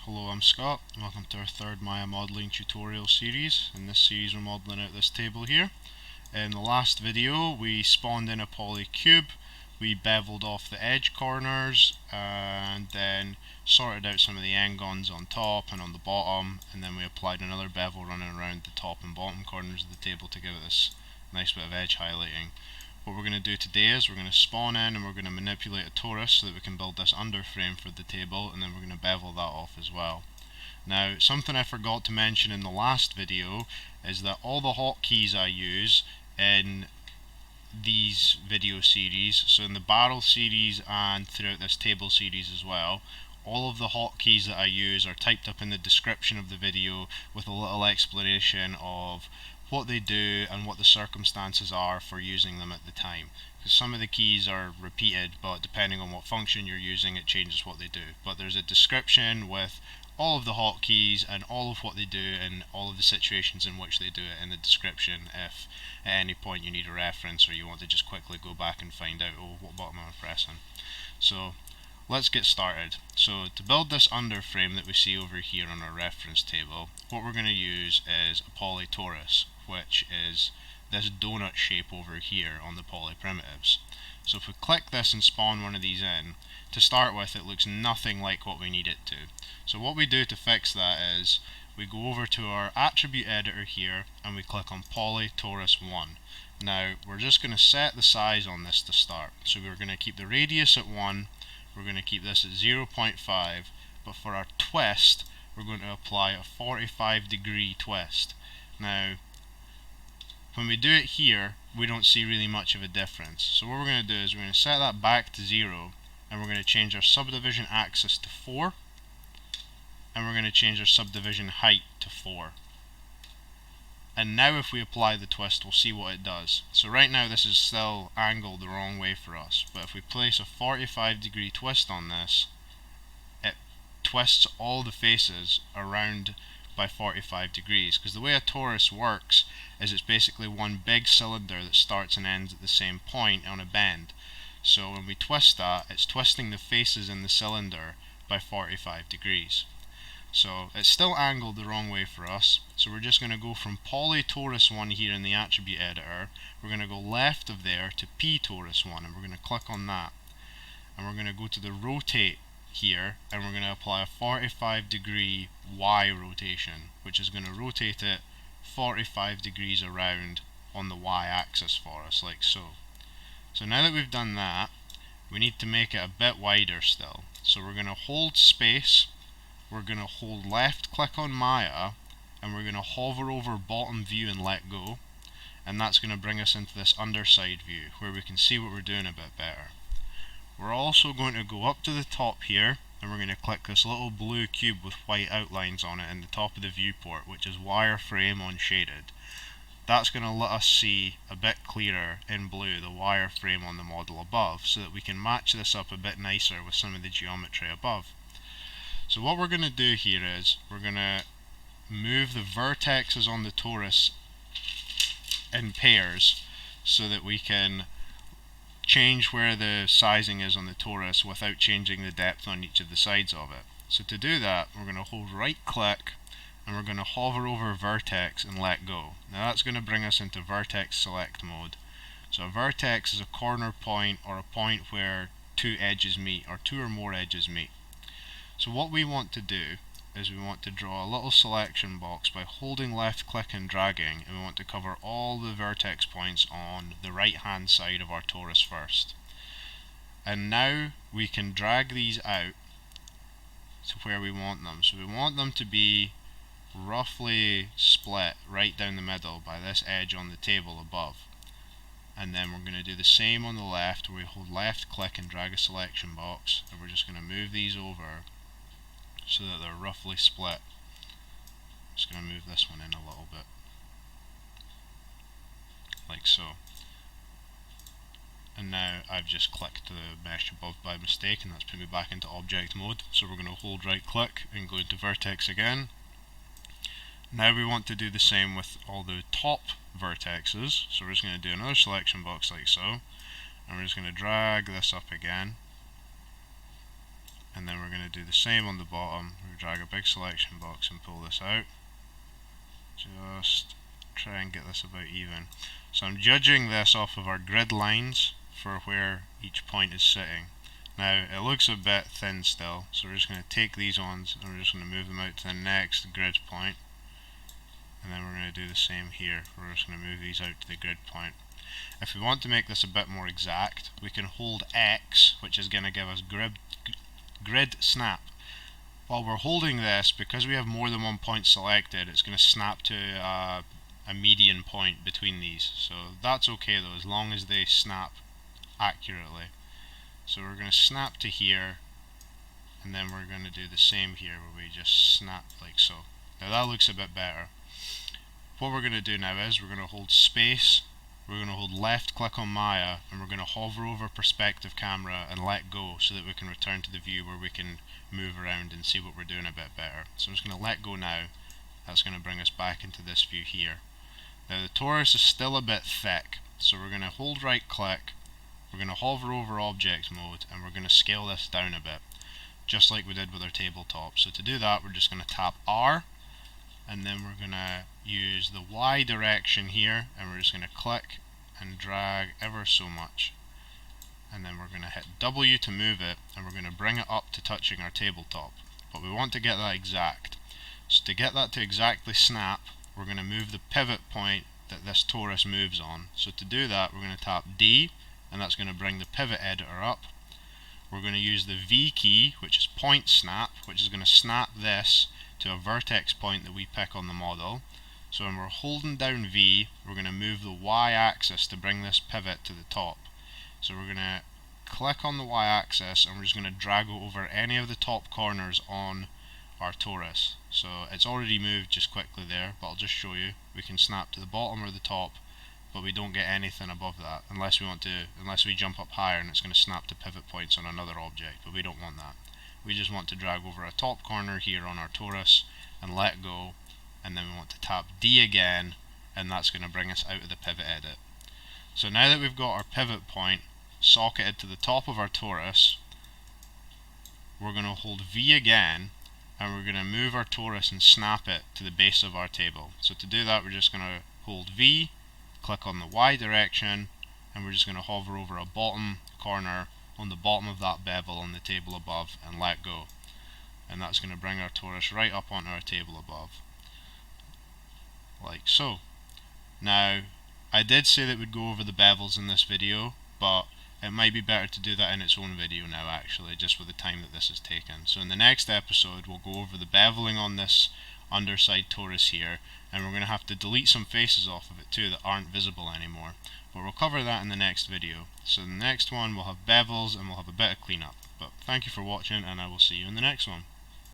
Hello, I'm Scott. Welcome to our third Maya modeling tutorial series. In this series we're modeling out this table here. In the last video we spawned in a poly cube, we beveled off the edge corners and then sorted out some of the n-gons on top and on the bottom, and then we applied another bevel running around the top and bottom corners of the table to give it this nice bit of edge highlighting. What we're going to do today is we're going to spawn in and we're going to manipulate a torus so that we can build this underframe for the table, and then we're going to bevel that off as well. Now, something I forgot to mention in the last video is that all the hotkeys I use in these video series, so in the barrel series and throughout this table series as well, all of the hotkeys that I use are typed up in the description of the video with a little explanation of what they do and what the circumstances are for using them at the time. Because some of the keys are repeated, but depending on what function you're using, it changes what they do. But there's a description with all of the hotkeys and all of what they do and all of the situations in which they do it in the description, if at any point you need a reference or you want to just quickly go back and find out, oh, what button am I pressing. So let's get started. So to build this underframe that we see over here on our reference table, what we're going to use is a Poly Torus, which is this donut shape over here on the Poly Primitives. So if we click this and spawn one of these in, to start with it looks nothing like what we need it to. So what we do to fix that is we go over to our attribute editor here and we click on Poly Torus 1. Now we're just going to set the size on this to start. So we're going to keep the radius at 1, we're going to keep this at 0.5, but for our twist we're going to apply a 45-degree twist. Now when we do it here, we don't see really much of a difference. So what we're going to do is we're going to set that back to 0, and we're going to change our subdivision axis to 4, and we're going to change our subdivision height to 4. And now if we apply the twist, we'll see what it does. So right now this is still angled the wrong way for us, but if we place a 45-degree twist on this, it twists all the faces around by 45 degrees, because the way a torus works is it's basically one big cylinder that starts and ends at the same point on a bend. So when we twist that, it's twisting the faces in the cylinder by 45 degrees. So it's still angled the wrong way for us, so we're just going to go from Poly Torus 1 here in the attribute editor, we're going to go left of there to P Torus 1, and we're going to click on that, and we're going to go to the rotate here, and we're going to apply a 45-degree Y rotation, which is going to rotate it 45 degrees around on the Y axis for us, like so. So now that we've done that, we need to make it a bit wider still. So we're going to hold space, we're going to hold left click on Maya, and we're going to hover over bottom view and let go, and that's going to bring us into this underside view where we can see what we're doing a bit better. We're also going to go up to the top here, and we're going to click this little blue cube with white outlines on it in the top of the viewport, which is wireframe unshaded. That's going to let us see a bit clearer in blue the wireframe on the model above, so that we can match this up a bit nicer with some of the geometry above. So what we're going to do here is we're going to move the vertexes on the torus in pairs so that we can change where the sizing is on the torus without changing the depth on each of the sides of it. So to do that, we're going to hold right click and we're going to hover over vertex and let go. Now that's going to bring us into vertex select mode. So a vertex is a corner point or a point where two edges meet, or two or more edges meet. So what we want to do is we want to draw a little selection box by holding left click and dragging, and we want to cover all the vertex points on the right hand side of our torus first. And now we can drag these out to where we want them. So we want them to be roughly split right down the middle by this edge on the table above. And then we're going to do the same on the left, where we hold left click and drag a selection box, and we're just going to move these over so that they're roughly split. Just going to move this one in a little bit, like so. And now I've just clicked the mesh above by mistake, and that's put me back into object mode. So we're going to hold right click and go into vertex again. Now we want to do the same with all the top vertexes, so we're just going to do another selection box like so, and we're just going to drag this up again, and then we're going to do the same on the bottom. We're going to drag a big selection box and pull this out. Just try and get this about even. So I'm judging this off of our grid lines for where each point is sitting. Now it looks a bit thin still, so we're just going to take these ones and we're just going to move them out to the next grid point, and then we're going to do the same here. We're just going to move these out to the grid point. If we want to make this a bit more exact, we can hold X, which is going to give us grid snap. While we're holding this, because we have more than one point selected, it's going to snap to a median point between these. So that's okay though, as long as they snap accurately. So we're going to snap to here, and then we're going to do the same here where we just snap like so. Now that looks a bit better. What we're going to do now is we're going to hold space, we're going to hold left click on Maya, and we're going to hover over perspective camera and let go so that we can return to the view where we can move around and see what we're doing a bit better. So I'm just going to let go now. That's going to bring us back into this view here. Now the torus is still a bit thick, so we're going to hold right click, we're going to hover over object mode, and we're going to scale this down a bit, just like we did with our tabletop. So to do that, we're just going to tap R, and then we're going to use the Y direction here, and we're just going to click and drag ever so much, and then we're going to hit W to move it, and we're going to bring it up to touching our tabletop. But we want to get that exact. So to get that to exactly snap, we're going to move the pivot point that this torus moves on. So to do that, we're going to tap D, and that's going to bring the pivot editor up. We're going to use the V key, which is point snap, which is going to snap this to a vertex point that we pick on the model. So when we're holding down V, we're going to move the Y axis to bring this pivot to the top. So we're going to click on the Y axis, and we're just going to drag it over any of the top corners on our torus. So it's already moved just quickly there, but I'll just show you. We can snap to the bottom or the top, but we don't get anything above that unless we jump up higher, and it's going to snap to pivot points on another object, but we don't want that. We just want to drag over a top corner here on our torus and let go, and then we want to tap D again, and that's going to bring us out of the pivot edit. So now that we've got our pivot point socketed to the top of our torus, we're going to hold V again, and we're going to move our torus and snap it to the base of our table. So to do that, we're just going to hold V, click on the Y direction, and we're just going to hover over a bottom corner on the bottom of that bevel on the table above and let go. And that's going to bring our torus right up onto our table above, like so. Now, I did say that we'd go over the bevels in this video, but it might be better to do that in its own video now actually, just with the time that this has taken. So in the next episode, we'll go over the beveling on this underside torus here, and we're going to have to delete some faces off of it too that aren't visible anymore. But we'll cover that in the next video. So in the next one, we'll have bevels and we'll have a bit of cleanup. But thank you for watching, and I will see you in the next one.